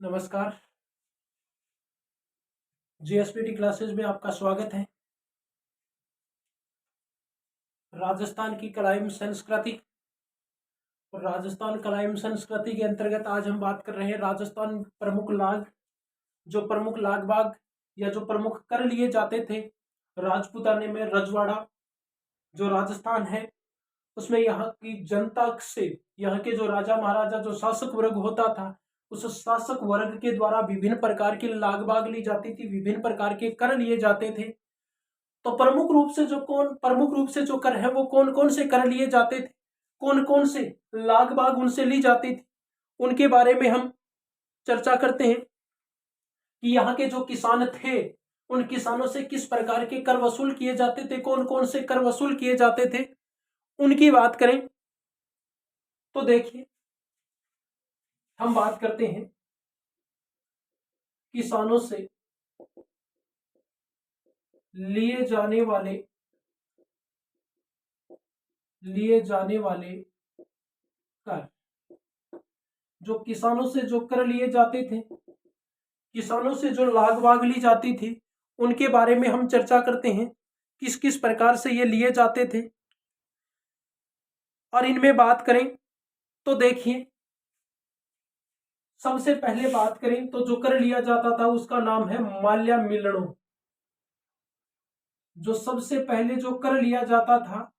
नमस्कार। जीएसपीटी क्लासेस में आपका स्वागत है। राजस्थान की कला एवं संस्कृति और राजस्थान कला एवं संस्कृति के अंतर्गत आज हम बात कर रहे हैं राजस्थान प्रमुख लाग, जो प्रमुख लाग बाग या जो प्रमुख कर लिए जाते थे राजपूताने में। रजवाड़ा जो राजस्थान है उसमें यहाँ की जनता से, यहाँ के जो राजा महाराजा जो शासक वर्ग होता था, उस शासक वर्ग के द्वारा विभिन्न प्रकार की लाग बाग ली जाती थी, विभिन्न प्रकार के कर लिए जाते थे। तो प्रमुख रूप से जो कर है वो कौन कौन से कर लिए जाते थे, कौन कौन से लाग बाग उनसे ली जाती थी, उनके बारे में हम चर्चा करते हैं कि यहाँ के जो किसान थे उन किसानों से किस प्रकार के कर वसूल किए जाते थे, कौन कौन से कर वसूल किए जाते थे, उनकी बात करें तो देखिए हम बात करते हैं किसानों से लिए जाने वाले कर। जो किसानों से जो कर लिए जाते थे, किसानों से जो लाग बाग ली जाती थी, उनके बारे में हम चर्चा करते हैं किस किस प्रकार से ये लिए जाते थे। और इनमें बात करें तो देखिए सबसे पहले बात करें तो जो कर लिया जाता था उसका नाम है माल्या मिलनो। जो सबसे पहले जो कर लिया जाता था,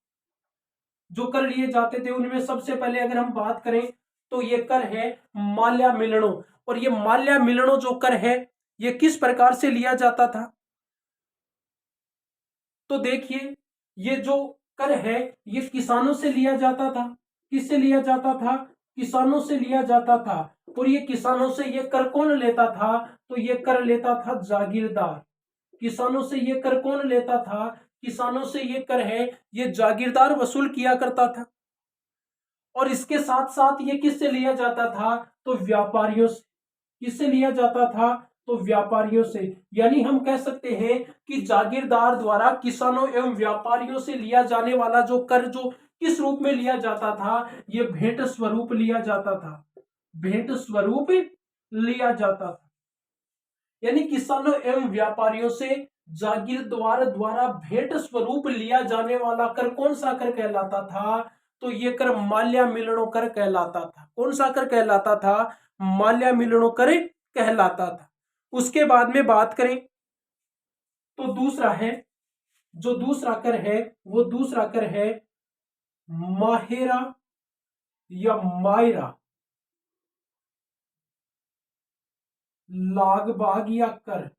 जो कर लिए जाते थे उनमें सबसे पहले अगर हम बात करें तो ये कर है माल्या मिलनो। और ये माल्या मिलनो जो कर है ये किस प्रकार से लिया जाता था, तो देखिए ये जो कर है ये किसानों से लिया जाता था। किससे लिया जाता था? किसानों से लिया जाता था। और ये किसानों से ये कर कौन लेता था? तो ये कर लेता था जागीरदार। किसानों से ये कर कौन लेता था? किसानों से ये कर है ये जागीरदार वसूल किया करता था। और इसके साथ साथ ये किससे लिया जाता था? तो व्यापारियों से। किससे लिया जाता था? तो व्यापारियों से। यानी हम कह सकते हैं कि जागीरदार द्वारा किसानों एवं व्यापारियों से लिया जाने वाला जो कर जो किस रूप में लिया जाता था? ये भेंट स्वरूप लिया जाता था। भेंट स्वरूप लिया जाता था। यानी किसानों एवं व्यापारियों से जागीरदार द्वारा भेंट स्वरूप लिया जाने वाला कर कौन सा कर कहलाता था? तो ये कर माल्या मिलनो कर कहलाता था। कौन सा कर कहलाता था? माल्या मिलनो कर कहलाता था। उसके बाद में बात करें तो दूसरा है, जो दूसरा कर है वो दूसरा कर है माहेरा या मायरा लाग बाग या कर।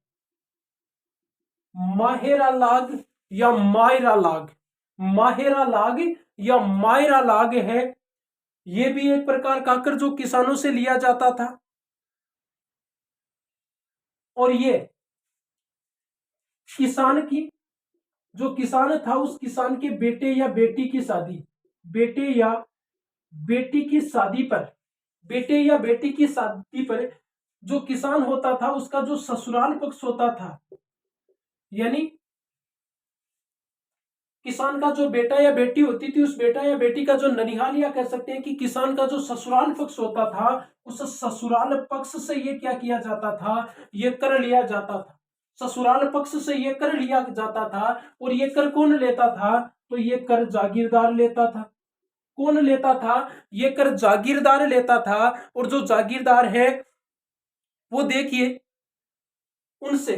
माहेरा लाग या मायरा लाग, माहेरा लाग या मायरा लाग है। यह भी एक प्रकार का कर जो किसानों से लिया जाता था। और ये किसान की जो किसान था उस किसान के बेटे या बेटी की शादी, बेटे या बेटी की शादी पर, बेटे या बेटी की शादी पर जो किसान होता था उसका जो ससुराल पक्ष होता था, यानी किसान का जो बेटा या बेटी होती थी उस बेटा या बेटी का जो ननिहाल या कह सकते हैं कि किसान का जो ससुराल पक्ष होता था, उस ससुराल पक्ष से ये क्या किया जाता था? ये कर लिया जाता था। ससुराल पक्ष से ये कर लिया जाता था। और ये कर कौन लेता था? तो ये कर जागीरदार लेता था। कौन लेता था? ये कर जागीरदार लेता था। और जो जागीरदार है वो देखिए उनसे,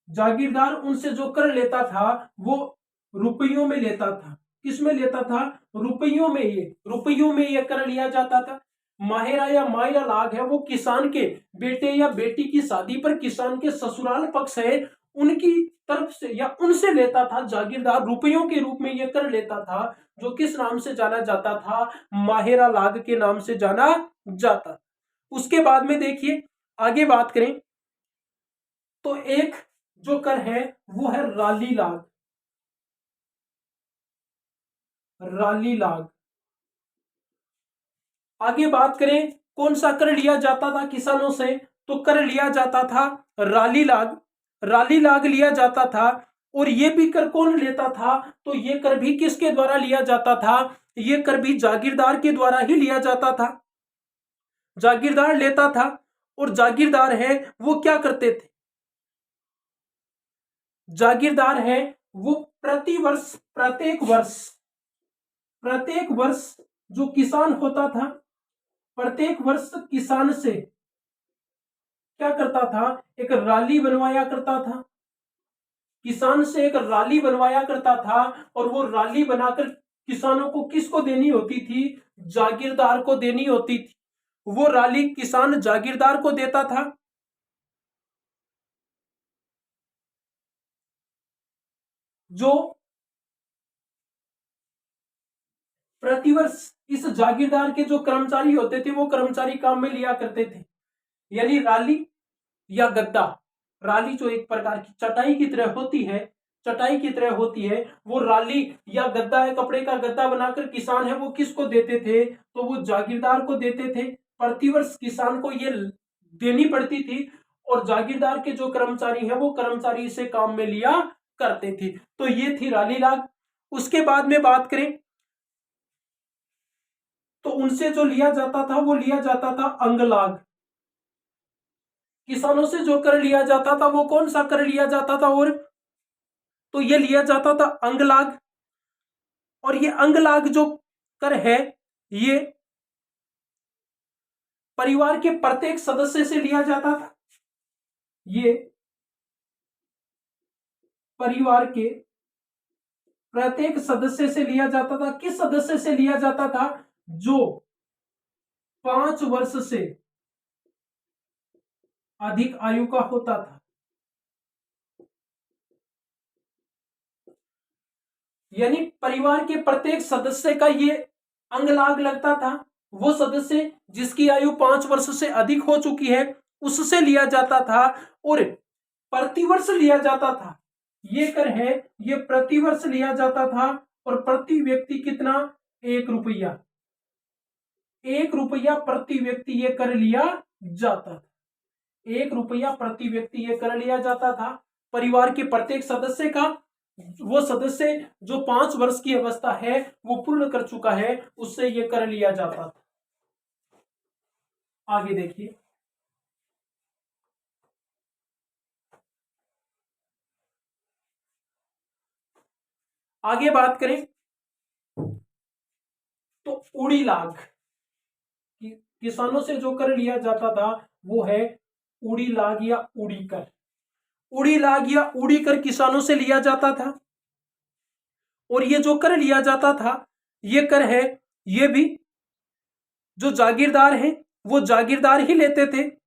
जागीरदार उनसे जो कर लेता था वो रुपयों में लेता था। किस में लेता था? रुपयों में। ये रुपयों में ये कर लिया जाता था। माहेरा या मायरा लाग है वो किसान के बेटे या बेटी की शादी पर किसान के ससुराल पक्ष है उनकी तरफ से या उनसे लेता था। जागीरदार रुपयों के रूप में ये कर लेता था, जो किस नाम से जाना जाता था? माहेरा लाग के नाम से जाना जाता। उसके बाद में देखिए आगे बात करें तो एक जो कर है वो है राली लाग। राली लाग। आगे बात करें कौन सा कर लिया जाता था किसानों से? तो कर लिया जाता था राली लाग। राली लाग लिया जाता था। और ये भी कर कौन लेता था? तो ये कर भी किसके द्वारा लिया जाता था? ये कर भी जागीरदार के द्वारा ही लिया जाता था। जागीरदार लेता था। और जागीरदार है वो क्या करते थे? जागीरदार है वो प्रतिवर्ष, प्रत्येक वर्ष जो किसान होता था, प्रत्येक वर्ष किसान से क्या करता था? एक राली बनवाया करता था, किसान से एक राली बनवाया करता था। और वो राली बनाकर किसानों को किसको देनी होती थी? जागीरदार को देनी होती थी। वो राली किसान जागीरदार को देता था। जो प्रतिवर्ष इस जागीरदार के जो कर्मचारी होते थे वो कर्मचारी काम में लिया करते थे। यानी राली या गद्दा, राली जो एक प्रकार की चटाई की तरह होती है, चटाई की तरह होती है, वो राली या गद्दा है, कपड़े का गद्दा बनाकर किसान है वो किसको देते थे? तो वो जागीरदार को देते थे। प्रतिवर्ष किसान को ये देनी पड़ती थी और जागीरदार के जो कर्मचारी हैं वो कर्मचारी इसे काम में लिया करते थे। तो ये थी राली लाग। उसके बाद में बात करें तो उनसे जो लिया जाता था वो लिया जाता था अंगलाग। किसानों से जो कर लिया जाता था वो कौन सा कर लिया जाता था? और तो ये लिया जाता था अंगलाग। और ये अंगलाग जो कर है ये परिवार के प्रत्येक सदस्य से लिया जाता था। ये परिवार के प्रत्येक सदस्य से लिया जाता था। किस सदस्य से लिया जाता था? जो 5 वर्ष से अधिक आयु का होता था। यानी परिवार के प्रत्येक सदस्य का ये अंगलाग लगता था। वो सदस्य जिसकी आयु 5 वर्ष से अधिक हो चुकी है उससे लिया जाता था और प्रतिवर्ष लिया जाता था। ये कर है ये प्रतिवर्ष लिया जाता था और प्रति व्यक्ति कितना? 1 रुपया। 1 रुपया प्रति व्यक्ति ये कर लिया जाता था। 1 रुपया प्रति व्यक्ति ये कर लिया जाता था परिवार के प्रत्येक सदस्य का। वो सदस्य जो 5 वर्ष की अवस्था है वो पूर्ण कर चुका है उससे ये कर लिया जाता था। आगे देखिए, आगे बात करें तो उड़ी लाग। किसानों से जो कर लिया जाता था वो है उड़ी लाग या उड़ी कर। उड़ी लाग या उड़ी कर किसानों से लिया जाता था और ये जो कर लिया जाता था ये कर है ये भी जो जागीरदार हैं वो जागीरदार ही लेते थे।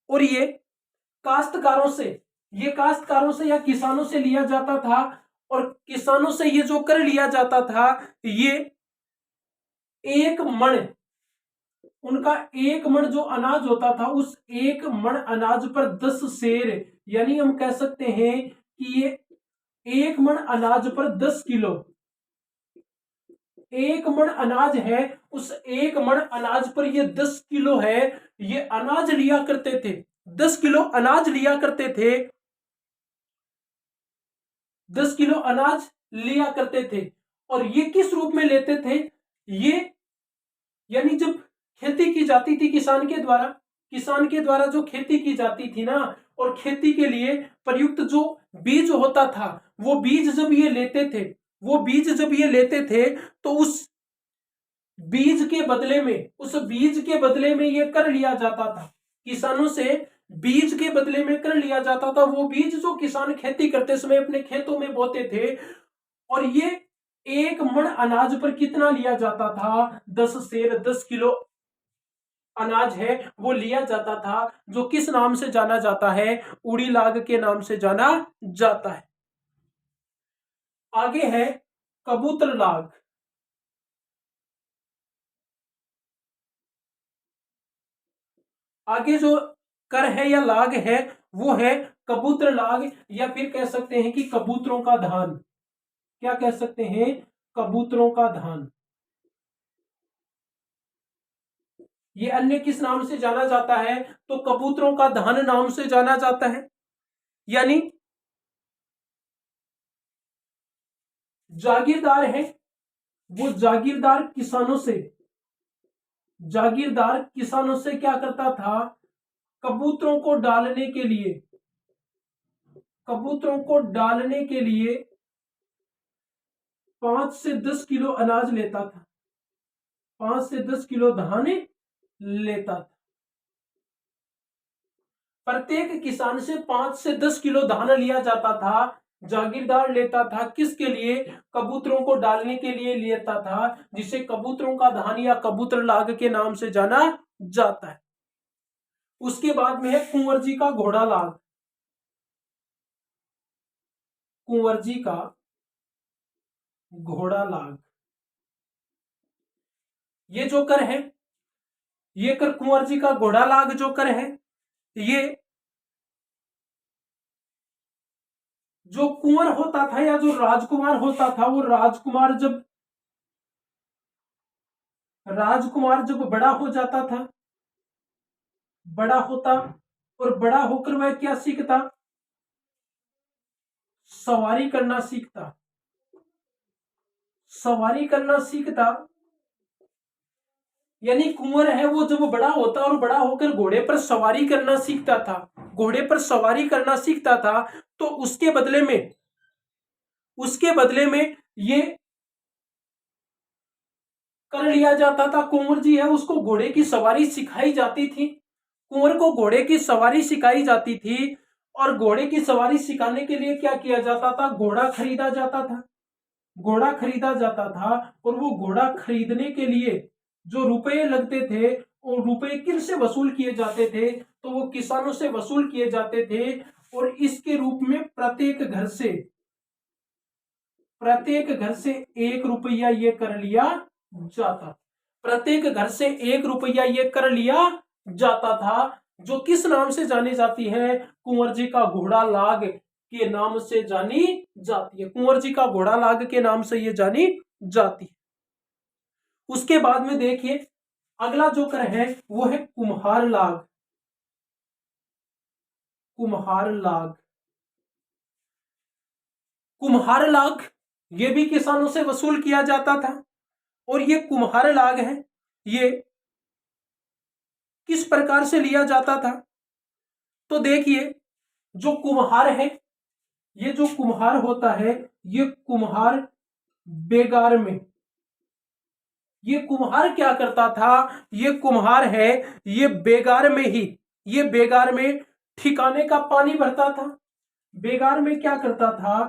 और ये काश्तकारों से या किसानों से लिया जाता था और किसानों से ये जो कर लिया जाता था ये 1 मण, उनका 1 मण जो अनाज होता था उस 1 मण अनाज पर 10 सेर, यानी हम कह सकते हैं कि ये 1 मण अनाज पर 10 किलो, 1 मण अनाज है उस 1 मण अनाज पर ये 10 किलो है, ये अनाज लिया करते थे। 10 किलो अनाज लिया करते थे, 10 किलो अनाज लिया करते थे। और ये किस रूप में लेते थे? ये यानी जब खेती की जाती थी किसान के द्वारा जो खेती की जाती थी ना, और खेती के लिए प्रयुक्त जो बीज होता था वो बीज जब ये लेते थे तो उस बीज के बदले में ये कर लिया जाता था। किसानों से बीज के बदले में कर लिया जाता था। वो बीज जो किसान खेती करते समय अपने खेतों में बोते थे और ये 1 मण अनाज पर कितना लिया जाता था? 10 सेर, 10 किलो अनाज है वो लिया जाता था, जो किस नाम से जाना जाता है? उड़ी लाग के नाम से जाना जाता है। आगे है कबूतर लाग। आगे जो कर है या लाग है वो है कबूतर लाग, या फिर कह सकते हैं कि कबूतरों का धान। क्या कह सकते हैं? कबूतरों का धान। ये अन्य किस नाम से जाना जाता है? तो कबूतरों का धान नाम से जाना जाता है। यानी जागीरदार है वो जागीरदार किसानों से क्या करता था, कबूतरों को डालने के लिए 5 से 10 किलो अनाज लेता था, 5 से 10 किलो धान लेता था। प्रत्येक किसान से 5 से 10 किलो धान लिया जाता था। जागीरदार लेता था किसके लिए, कबूतरों को डालने के लिए लेता था, जिसे कबूतरों का धान या कबूतर लाग के नाम से जाना जाता है। उसके बाद में है कुंवर जी का घोड़ा लाग। कुंवर जी का घोड़ा लाग, ये जो कर है, ये कर कुंवर जी का घोड़ा लाग जो कर है, ये जो कुंवर होता था या जो राजकुमार होता था, वो राजकुमार जब बड़ा हो जाता था, बड़ा होता और बड़ा होकर वह क्या सीखता, सवारी करना सीखता। सवारी करना सीखता यानी कुंवर है वो जब बड़ा होता और बड़ा होकर घोड़े पर सवारी करना सीखता था, घोड़े पर सवारी करना सीखता था, तो उसके बदले में ये कर लिया जाता था। कुंवर जी है उसको घोड़े की सवारी सिखाई जाती थी, कुंवर को घोड़े की सवारी सिखाई जाती थी। और घोड़े की सवारी सिखाने के लिए क्या किया जाता था, घोड़ा खरीदा जाता था, घोड़ा खरीदा जाता था। और वो घोड़ा खरीदने के लिए जो रुपए लगते थे, वो रुपए किन से वसूल किए जाते थे, तो वो किसानों से वसूल किए जाते थे। और इसके रूप में प्रत्येक घर से 1 रुपया ये कर लिया जाता, प्रत्येक घर से 1 रुपया ये कर लिया जाता था, जो किस नाम से जानी जाती है, कुंवर जी का घोड़ा लाग के नाम से जानी जाती है। कुंवर जी का घोड़ा लाग के नाम से ये जानी जाती है। उसके बाद में देखिए अगला जो कर है वो है कुम्हार लाग। कुम्हार लाग, कुम्हार लाग ये भी किसानों से वसूल किया जाता था। और ये कुम्हार लाग है, ये किस प्रकार से लिया जाता था, तो देखिए जो कुम्हार है, ये जो कुम्हार होता है, ये कुम्हार बेगार में, ये कुम्हार क्या करता था, ये कुम्हार है, ये बेगार में ही, ये बेगार में ठिकाने का पानी भरता था। बेगार में क्या करता था,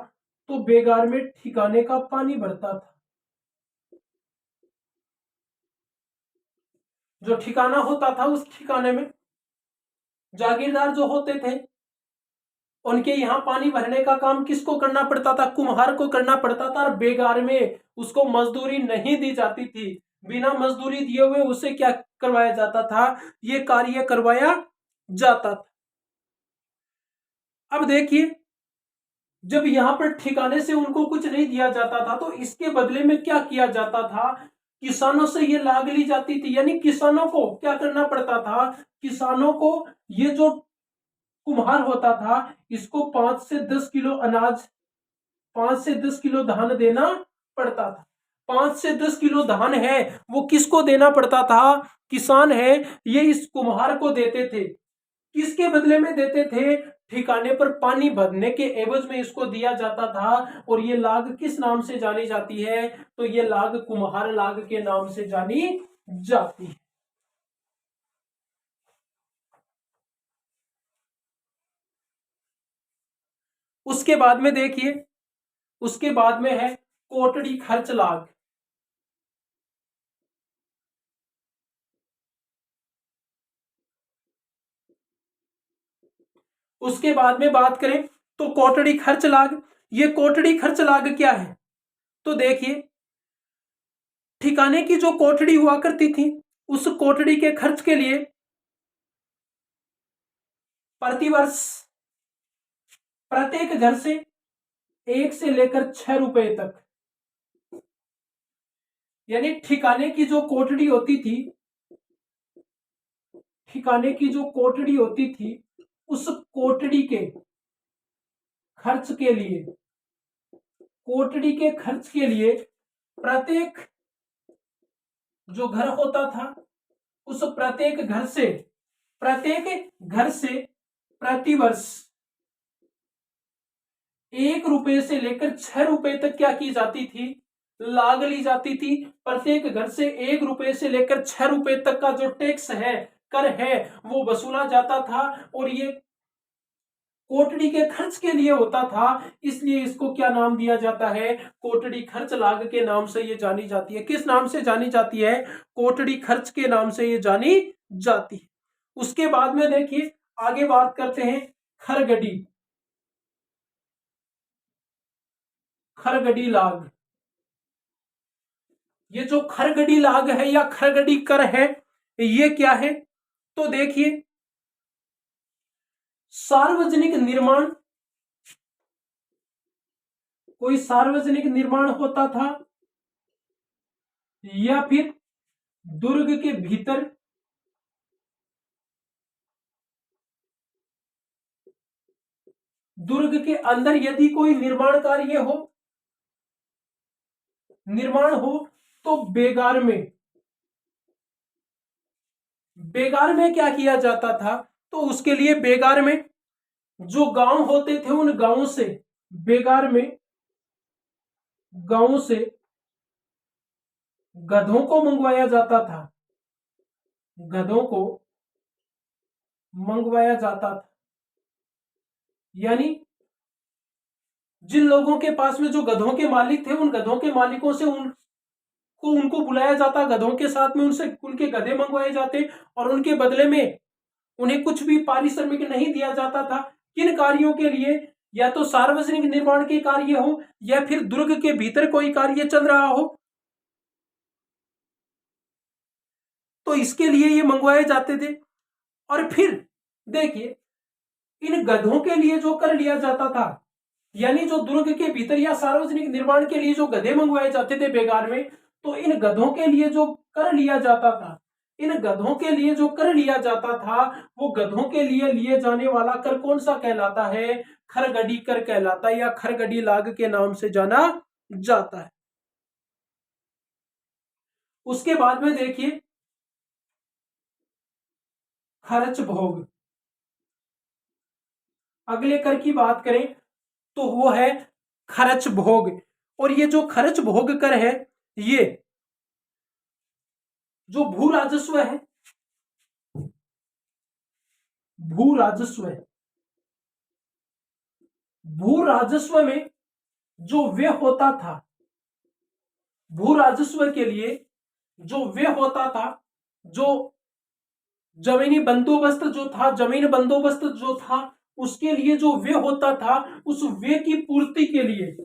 तो बेगार में ठिकाने का पानी भरता था। जो ठिकाना होता था उस ठिकाने में जागीरदार जो होते थे, उनके यहाँ पानी भरने का काम किसको करना पड़ता था, कुम्हार को करना पड़ता था। और बेगार में उसको मजदूरी नहीं दी जाती थी, बिना मजदूरी दिए हुए उसे क्या करवाया जाता था, ये कार्य करवाया जाता था। अब देखिए जब यहाँ पर ठिकाने से उनको कुछ नहीं दिया जाता था, तो इसके बदले में क्या किया जाता था, किसानों से ये लाग ली जाती थी। यानी किसानों को क्या करना पड़ता था, किसानों को ये जो कुम्हार होता था, इसको 5 से 10 किलो अनाज, 5 से 10 किलो धान देना पड़ता था। 5 से 10 किलो धान है वो किसको देना पड़ता था, किसान है ये इस कुम्हार को देते थे। किसके बदले में देते थे, ठिकाने पर पानी भरने के एवज में इसको दिया जाता था। और ये लाग किस नाम से जानी जाती है, तो ये लाग कुम्हार लाग के नाम से जानी जाती है। उसके बाद में देखिए, उसके बाद में है कोटड़ी खर्च लाग। उसके बाद में बात करें तो कोटड़ी खर्च लाग, ये कोटड़ी खर्च लाग क्या है, तो देखिए ठिकाने की जो कोठड़ी हुआ करती थी, उस कोठड़ी के खर्च के लिए प्रतिवर्ष प्रत्येक घर से 1 से लेकर 6 रुपए तक, यानी ठिकाने की जो कोठड़ी होती थी, ठिकाने की जो कोठड़ी होती थी, उस कोठड़ी के खर्च के लिए कोटड़ी के खर्च के लिए प्रत्येक जो घर होता था उस प्रत्येक घर से प्रतिवर्ष 1 रुपए से लेकर 6 रुपए तक क्या की जाती थी, लाग ली जाती थी। प्रत्येक घर से 1 रुपए से लेकर 6 रुपए तक का जो टैक्स है, कर है, वो वसूला जाता था और ये कोटड़ी के खर्च के लिए होता था। इसलिए इसको क्या नाम दिया जाता है, कोटड़ी खर्च लाग के नाम से ये जानी जाती है। किस नाम से जानी जाती है, कोटड़ी खर्च के नाम से ये जानी जाती है। उसके बाद में देखिए आगे बात करते हैं खरगडी, खरगडी लाग। ये जो खरगडी लाग है या खरगडी कर है, ये क्या है, तो देखिए सार्वजनिक निर्माण, कोई सार्वजनिक निर्माण होता था या फिर दुर्ग के भीतर दुर्ग के अंदर यदि कोई निर्माण कार्य हो, निर्माण हो, तो बेगार में क्या किया जाता था, तो उसके लिए बेगार में जो गांव होते थे उन गांवों से, बेगार में गांवों से गधों को मंगवाया जाता था, गधों को मंगवाया जाता था। यानी जिन लोगों के पास में जो गधों के मालिक थे, उन गधों के मालिकों से उनको बुलाया जाता, गधों के साथ में उनसे उनके गधे मंगवाए जाते और उनके बदले में उन्हें कुछ भी पारिश्रमिक नहीं दिया जाता था। किन कार्यों के लिए, या तो सार्वजनिक निर्माण के कार्य हो या फिर दुर्ग के भीतर कोई कार्य चल रहा हो, तो इसके लिए ये मंगवाए जाते थे। और फिर देखिए इन गधों के लिए जो कर लिया जाता था, यानी जो दुर्ग के भीतर या सार्वजनिक निर्माण के लिए जो गधे मंगवाए जाते थे बेगार में, तो इन गधों के लिए जो कर लिया जाता था, इन गधों के लिए जो कर लिया जाता था, वो गधों के लिए जाने वाला कर कौन सा कहलाता है, खरगडी कर कहलाता है या खरगडी लाग के नाम से जाना जाता है। उसके बाद में देखिए खर्च भोग। अगले कर की बात करें तो वो है खर्च भोग। और ये जो खर्च भोग कर है, ये जो भू राजस्व है, भू राजस्व है, भू राजस्व में जो व्यय होता था, भू राजस्व के लिए जो व्यय होता था, जो जमीनी बंदोबस्त जो था, जमीन बंदोबस्त जो था, उसके लिए जो व्यय होता था, उस व्यय की पूर्ति के लिए,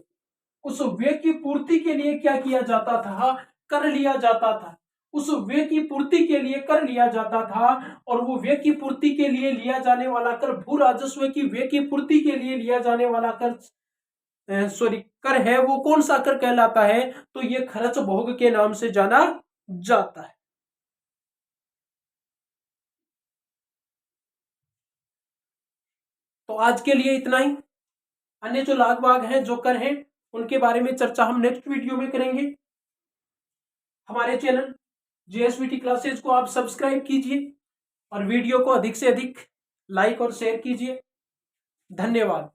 उस व्यय की पूर्ति के लिए क्या किया जाता था, कर लिया जाता था। उस व्यय की पूर्ति के लिए कर लिया जाता था और वो व्यय की पूर्ति के लिए लिया जाने वाला कर, भू राजस्व की व्यय की पूर्ति के लिए लिया जाने वाला कर, कर है, वो कौन सा कर कहलाता है, तो ये खर्च भोग के नाम से जाना जाता है। तो आज के लिए इतना ही। अन्य जो लाग बाग हैं, जो कर हैं, उनके बारे में चर्चा हम नेक्स्ट वीडियो में करेंगे। हमारे चैनल जेएसवीटी क्लासेज को आप सब्सक्राइब कीजिए और वीडियो को अधिक से अधिक लाइक और शेयर कीजिए। धन्यवाद।